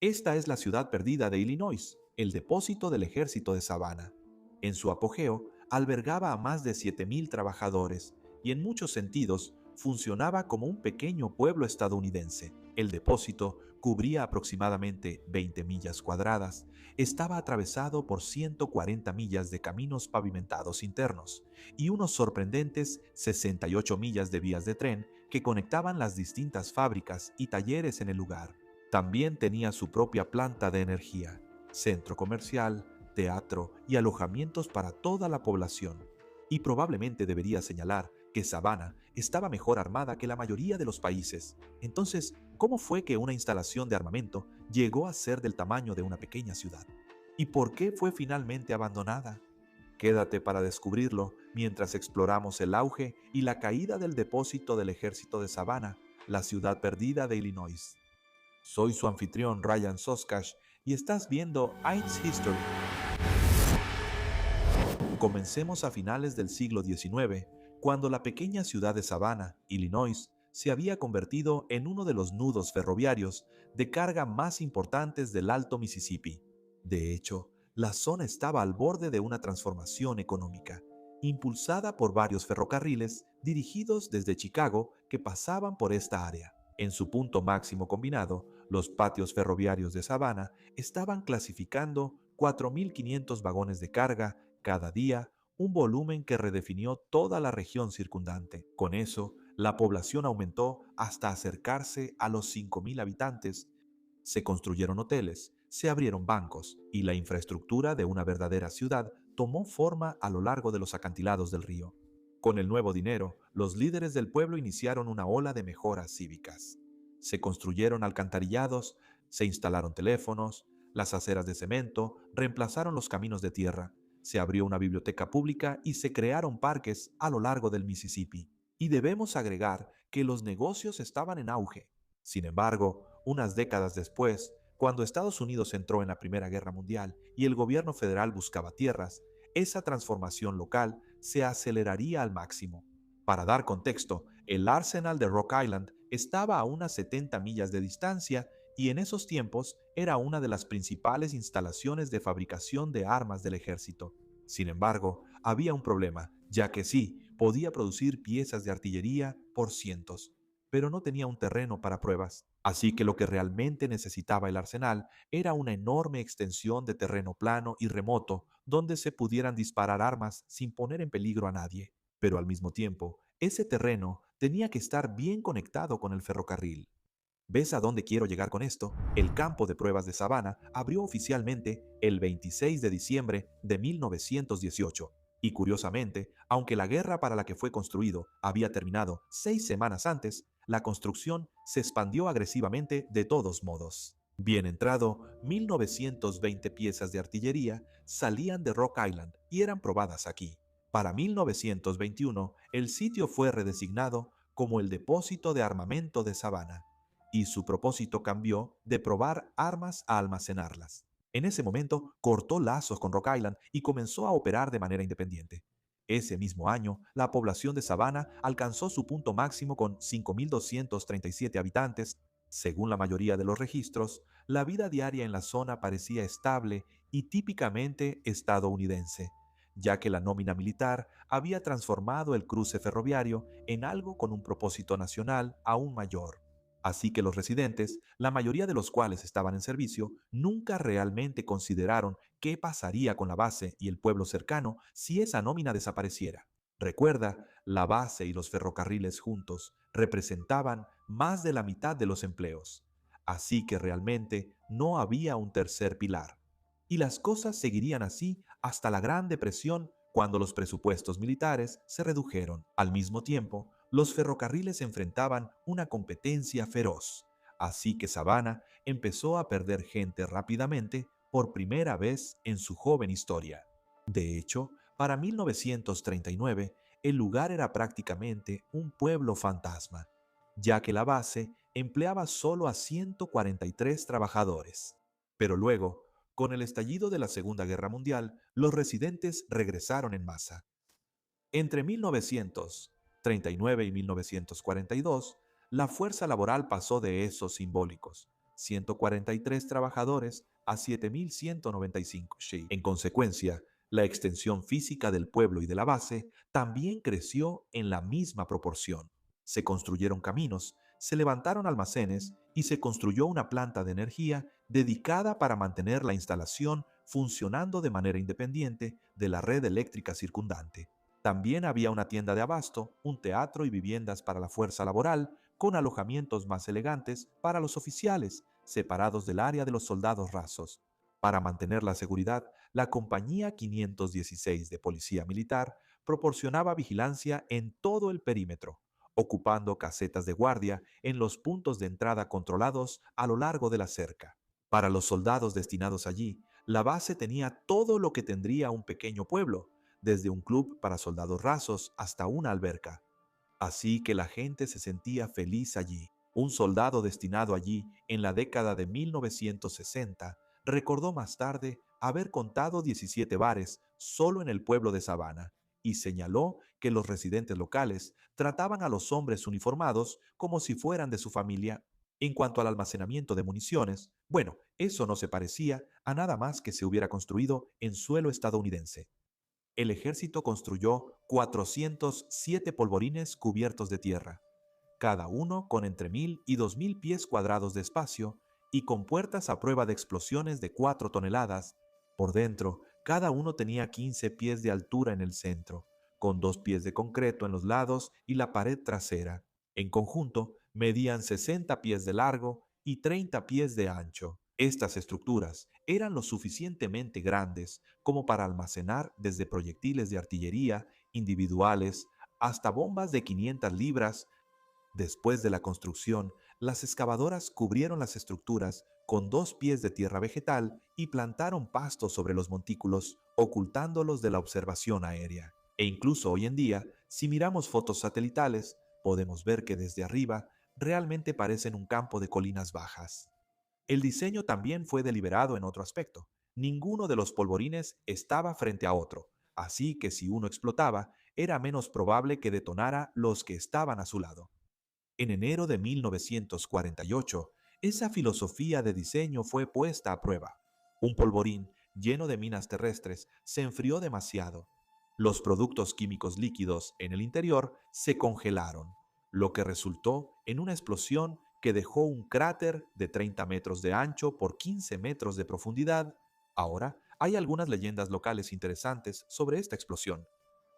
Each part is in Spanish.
Esta es la ciudad perdida de Illinois, el depósito del ejército de Savannah. En su apogeo, albergaba a más de 7.000 trabajadores y en muchos sentidos funcionaba como un pequeño pueblo estadounidense. El depósito cubría aproximadamente 20 millas cuadradas, estaba atravesado por 140 millas de caminos pavimentados internos y unos sorprendentes 68 millas de vías de tren que conectaban las distintas fábricas y talleres en el lugar. También tenía su propia planta de energía, centro comercial, teatro y alojamientos para toda la población. Y probablemente debería señalar que Savannah estaba mejor armada que la mayoría de los países. Entonces, ¿cómo fue que una instalación de armamento llegó a ser del tamaño de una pequeña ciudad? ¿Y por qué fue finalmente abandonada? Quédate para descubrirlo mientras exploramos el auge y la caída del depósito del ejército de Savannah, la ciudad perdida de Illinois. Soy su anfitrión Ryan Soskash y estás viendo Eins History. Comencemos a finales del siglo XIX, cuando la pequeña ciudad de Savannah, Illinois, se había convertido en uno de los nudos ferroviarios de carga más importantes del Alto Mississippi. De hecho, la zona estaba al borde de una transformación económica, impulsada por varios ferrocarriles dirigidos desde Chicago que pasaban por esta área. En su punto máximo combinado, los patios ferroviarios de Savannah estaban clasificando 4.500 vagones de carga cada día, un volumen que redefinió toda la región circundante. Con eso, la población aumentó hasta acercarse a los 5.000 habitantes. Se construyeron hoteles, se abrieron bancos y la infraestructura de una verdadera ciudad tomó forma a lo largo de los acantilados del río. Con el nuevo dinero, los líderes del pueblo iniciaron una ola de mejoras cívicas. Se construyeron alcantarillados, se instalaron teléfonos, las aceras de cemento reemplazaron los caminos de tierra, se abrió una biblioteca pública y se crearon parques a lo largo del Mississippi. Y debemos agregar que los negocios estaban en auge. Sin embargo, unas décadas después, cuando Estados Unidos entró en la Primera Guerra Mundial y el gobierno federal buscaba tierras, esa transformación local se aceleraría al máximo. Para dar contexto, el Arsenal de Rock Island estaba a unas 70 millas de distancia y en esos tiempos era una de las principales instalaciones de fabricación de armas del ejército. Sin embargo, había un problema, ya que sí, podía producir piezas de artillería por cientos, pero no tenía un terreno para pruebas. Así que lo que realmente necesitaba el arsenal era una enorme extensión de terreno plano y remoto donde se pudieran disparar armas sin poner en peligro a nadie. Pero al mismo tiempo, ese terreno tenía que estar bien conectado con el ferrocarril. ¿Ves a dónde quiero llegar con esto? El campo de pruebas de Savannah abrió oficialmente el 26 de diciembre de 1918. Y curiosamente, aunque la guerra para la que fue construido había terminado 6 semanas antes, la construcción se expandió agresivamente de todos modos. Bien entrado, 1920 piezas de artillería salían de Rock Island y eran probadas aquí. Para 1921, el sitio fue redesignado como el Depósito de Armamento de Savannah y su propósito cambió de probar armas a almacenarlas. En ese momento cortó lazos con Rock Island y comenzó a operar de manera independiente. Ese mismo año, la población de Savannah alcanzó su punto máximo con 5.237 habitantes. Según la mayoría de los registros, la vida diaria en la zona parecía estable y típicamente estadounidense, ya que la nómina militar había transformado el cruce ferroviario en algo con un propósito nacional aún mayor. Así que los residentes, la mayoría de los cuales estaban en servicio, nunca realmente consideraron qué pasaría con la base y el pueblo cercano si esa nómina desapareciera. Recuerda, la base y los ferrocarriles juntos representaban más de la mitad de los empleos. Así que realmente no había un tercer pilar. Y las cosas seguirían así hasta la Gran Depresión, cuando los presupuestos militares se redujeron. Al mismo tiempo, los ferrocarriles enfrentaban una competencia feroz, así que Savannah empezó a perder gente rápidamente por primera vez en su joven historia. De hecho, para 1939, el lugar era prácticamente un pueblo fantasma, ya que la base empleaba solo a 143 trabajadores. Pero luego, con el estallido de la Segunda Guerra Mundial, los residentes regresaron en masa. Entre 1939 y 1942, la fuerza laboral pasó de esos simbólicos 143 trabajadores a 7.195 Shi. En consecuencia, la extensión física del pueblo y de la base también creció en la misma proporción. Se construyeron caminos, se levantaron almacenes y se construyó una planta de energía dedicada para mantener la instalación funcionando de manera independiente de la red eléctrica circundante. También había una tienda de abasto, un teatro y viviendas para la fuerza laboral, con alojamientos más elegantes para los oficiales, separados del área de los soldados rasos. Para mantener la seguridad, la Compañía 516 de Policía Militar proporcionaba vigilancia en todo el perímetro, ocupando casetas de guardia en los puntos de entrada controlados a lo largo de la cerca. Para los soldados destinados allí, la base tenía todo lo que tendría un pequeño pueblo, desde un club para soldados rasos hasta una alberca. Así que la gente se sentía feliz allí. Un soldado destinado allí en la década de 1960 recordó más tarde haber contado 17 bares solo en el pueblo de Savannah y señaló que los residentes locales trataban a los hombres uniformados como si fueran de su familia. En cuanto al almacenamiento de municiones, bueno, eso no se parecía a nada más que se hubiera construido en suelo estadounidense. El ejército construyó 407 polvorines cubiertos de tierra, cada uno con entre 1.000 y 2.000 pies cuadrados de espacio y con puertas a prueba de explosiones de 4 toneladas. Por dentro, cada uno tenía 15 pies de altura en el centro, con 2 pies de concreto en los lados y la pared trasera. En conjunto, medían 60 pies de largo y 30 pies de ancho. Estas estructuras eran lo suficientemente grandes como para almacenar desde proyectiles de artillería individuales hasta bombas de 500 libras. Después de la construcción, las excavadoras cubrieron las estructuras con 2 pies de tierra vegetal y plantaron pastos sobre los montículos, ocultándolos de la observación aérea. E incluso hoy en día, si miramos fotos satelitales, podemos ver que desde arriba realmente parecen un campo de colinas bajas. El diseño también fue deliberado en otro aspecto. Ninguno de los polvorines estaba frente a otro, así que si uno explotaba, era menos probable que detonara los que estaban a su lado. En enero de 1948, esa filosofía de diseño fue puesta a prueba. Un polvorín lleno de minas terrestres se enfrió demasiado. Los productos químicos líquidos en el interior se congelaron, lo que resultó en una explosión que dejó un cráter de 30 metros de ancho por 15 metros de profundidad. Ahora, hay algunas leyendas locales interesantes sobre esta explosión.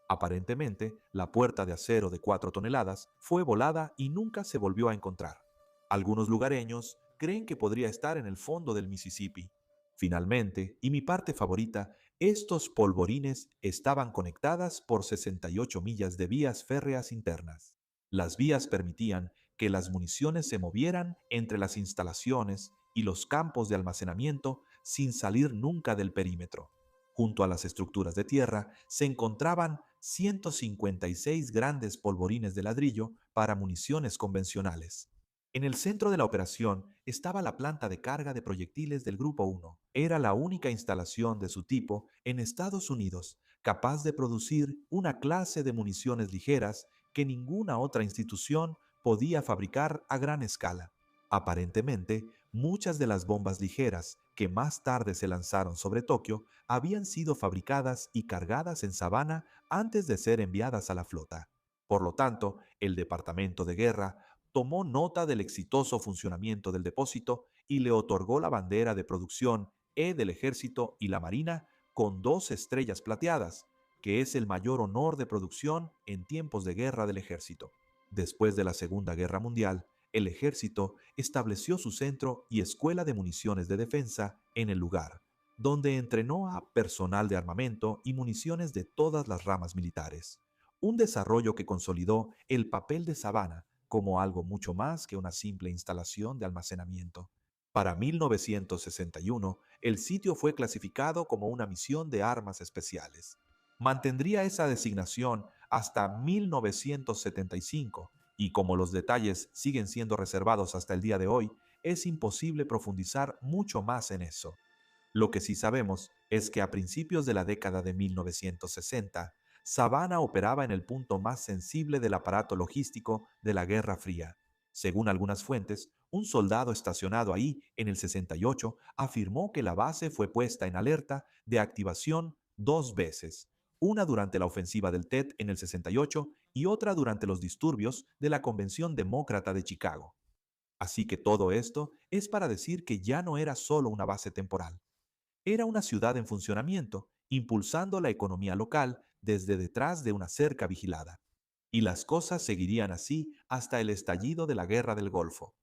Aparentemente, la puerta de acero de 4 toneladas fue volada y nunca se volvió a encontrar. Algunos lugareños creen que podría estar en el fondo del Mississippi. Finalmente, y mi parte favorita, estos polvorines estaban conectadas por 68 millas de vías férreas internas. Las vías permitían que las municiones se movieran entre las instalaciones y los campos de almacenamiento sin salir nunca del perímetro. Junto a las estructuras de tierra se encontraban 156 grandes polvorines de ladrillo para municiones convencionales. En el centro de la operación estaba la planta de carga de proyectiles del Grupo 1. Era la única instalación de su tipo en Estados Unidos capaz de producir una clase de municiones ligeras que ninguna otra institución podía fabricar a gran escala. Aparentemente, muchas de las bombas ligeras que más tarde se lanzaron sobre Tokio habían sido fabricadas y cargadas en Savannah antes de ser enviadas a la flota. Por lo tanto, el Departamento de Guerra tomó nota del exitoso funcionamiento del depósito y le otorgó la bandera de producción E del Ejército y la Marina con 2 estrellas plateadas, que es el mayor honor de producción en tiempos de guerra del Ejército. Después de la Segunda Guerra Mundial, el ejército estableció su centro y escuela de municiones de defensa en el lugar, donde entrenó a personal de armamento y municiones de todas las ramas militares. Un desarrollo que consolidó el papel de Savannah como algo mucho más que una simple instalación de almacenamiento. Para 1961, el sitio fue clasificado como una misión de armas especiales. Mantendría esa designación hasta 1975 y como los detalles siguen siendo reservados hasta el día de hoy, es imposible profundizar mucho más en eso. Lo que sí sabemos es que a principios de la década de 1960, Savannah operaba en el punto más sensible del aparato logístico de la Guerra Fría. Según algunas fuentes, un soldado estacionado ahí en el 68 afirmó que la base fue puesta en alerta de activación 2 veces, una durante la ofensiva del TED en el 68 y otra durante los disturbios de la Convención Demócrata de Chicago. Así que todo esto es para decir que ya no era solo una base temporal, era una ciudad en funcionamiento, impulsando la economía local desde detrás de una cerca vigilada. Y las cosas seguirían así hasta el estallido de la Guerra del Golfo.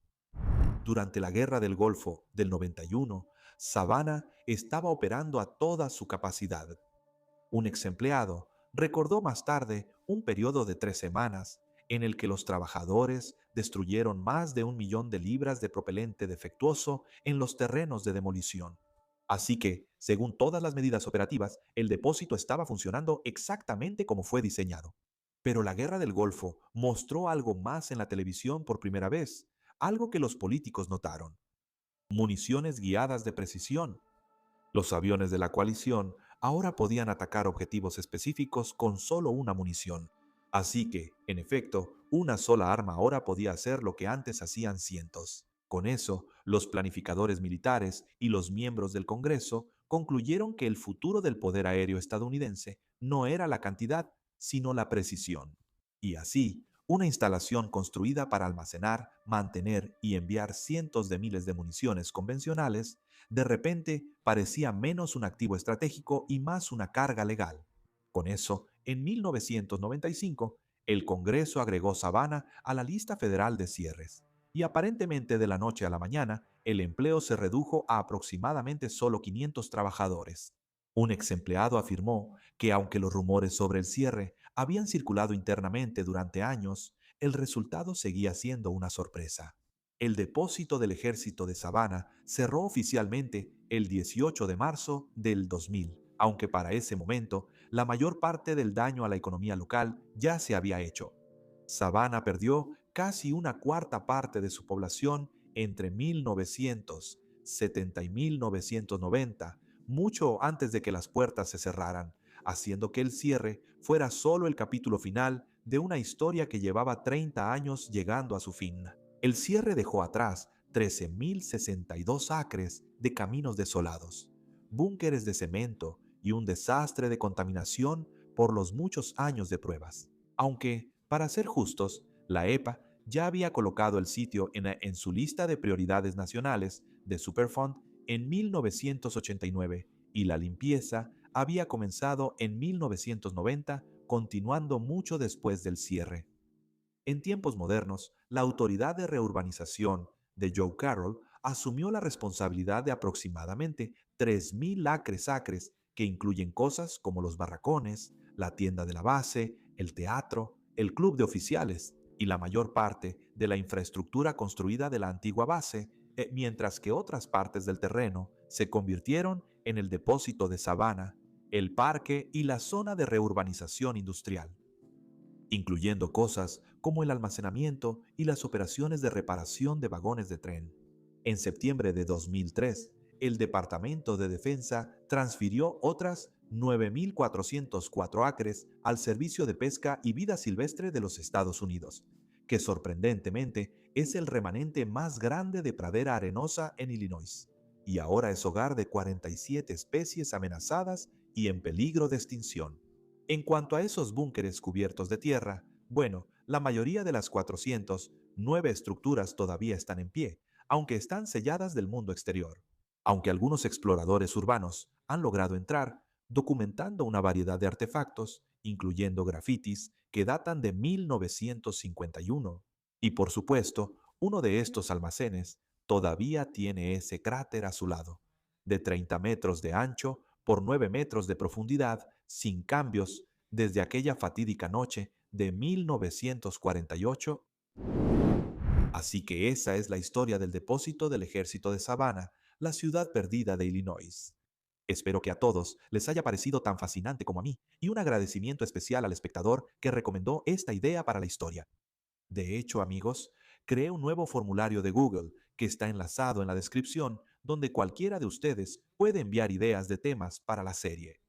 Durante la Guerra del Golfo del 91, Savannah estaba operando a toda su capacidad. Un ex empleado recordó más tarde un periodo de 3 semanas en el que los trabajadores destruyeron más de 1 millón de libras de propelente defectuoso en los terrenos de demolición. Así que, según todas las medidas operativas, el depósito estaba funcionando exactamente como fue diseñado. Pero la Guerra del Golfo mostró algo más en la televisión por primera vez, algo que los políticos notaron: municiones guiadas de precisión. Los aviones de la coalición ahora podían atacar objetivos específicos con solo una munición. Así que, en efecto, una sola arma ahora podía hacer lo que antes hacían cientos. Con eso, los planificadores militares y los miembros del Congreso concluyeron que el futuro del poder aéreo estadounidense no era la cantidad, sino la precisión. Y así, una instalación construida para almacenar, mantener y enviar cientos de miles de municiones convencionales de repente parecía menos un activo estratégico y más una carga legal. Con eso, en 1995, el Congreso agregó Savannah a la lista federal de cierres, y aparentemente de la noche a la mañana, el empleo se redujo a aproximadamente solo 500 trabajadores. Un ex empleado afirmó que aunque los rumores sobre el cierre habían circulado internamente durante años, el resultado seguía siendo una sorpresa. El depósito del ejército de Savannah cerró oficialmente el 18 de marzo del 2000, aunque para ese momento la mayor parte del daño a la economía local ya se había hecho. Savannah perdió casi una cuarta parte de su población entre 1970 y 1990, mucho antes de que las puertas se cerraran, haciendo que el cierre fuera solo el capítulo final de una historia que llevaba 30 años llegando a su fin. El cierre dejó atrás 13.062 acres de caminos desolados, búnkeres de cemento y un desastre de contaminación por los muchos años de pruebas. Aunque, para ser justos, la EPA ya había colocado el sitio en su lista de prioridades nacionales de Superfund en 1989 y la limpieza había comenzado en 1990, continuando mucho después del cierre. En tiempos modernos, la Autoridad de Reurbanización de Joe Carroll asumió la responsabilidad de aproximadamente 3.000 acres que incluyen cosas como los barracones, la tienda de la base, el teatro, el club de oficiales y la mayor parte de la infraestructura construida de la antigua base, mientras que otras partes del terreno se convirtieron en el depósito de Savannah, el parque y la zona de reurbanización industrial, incluyendo cosas como el almacenamiento y las operaciones de reparación de vagones de tren. En septiembre de 2003, el Departamento de Defensa transfirió otras 9.404 acres al Servicio de Pesca y Vida Silvestre de los Estados Unidos, que sorprendentemente es el remanente más grande de pradera arenosa en Illinois, y ahora es hogar de 47 especies amenazadas y en peligro de extinción. En cuanto a esos búnkeres cubiertos de tierra, bueno, la mayoría de las 409 estructuras todavía están en pie, aunque están selladas del mundo exterior. Aunque algunos exploradores urbanos han logrado entrar, documentando una variedad de artefactos, incluyendo grafitis que datan de 1951. Y por supuesto, uno de estos almacenes todavía tiene ese cráter a su lado, de 30 metros de ancho por 9 metros de profundidad, sin cambios, desde aquella fatídica noche de 1948. Así que esa es la historia del depósito del ejército de Savannah, la ciudad perdida de Illinois. Espero que a todos les haya parecido tan fascinante como a mí, y un agradecimiento especial al espectador que recomendó esta idea para la historia. De hecho, amigos, creé un nuevo formulario de Google que está enlazado en la descripción, donde cualquiera de ustedes puede enviar ideas de temas para la serie.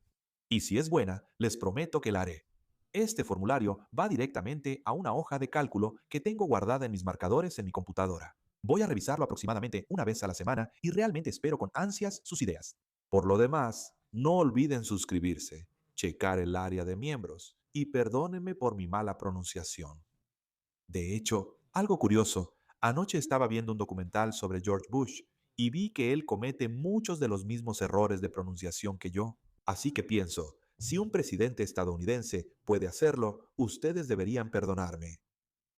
Y si es buena, les prometo que la haré. Este formulario va directamente a una hoja de cálculo que tengo guardada en mis marcadores en mi computadora. Voy a revisarlo aproximadamente una vez a la semana y realmente espero con ansias sus ideas. Por lo demás, no olviden suscribirse, checar el área de miembros y perdónenme por mi mala pronunciación. De hecho, algo curioso, anoche estaba viendo un documental sobre George Bush y vi que él comete muchos de los mismos errores de pronunciación que yo. Así que pienso, si un presidente estadounidense puede hacerlo, ustedes deberían perdonarme.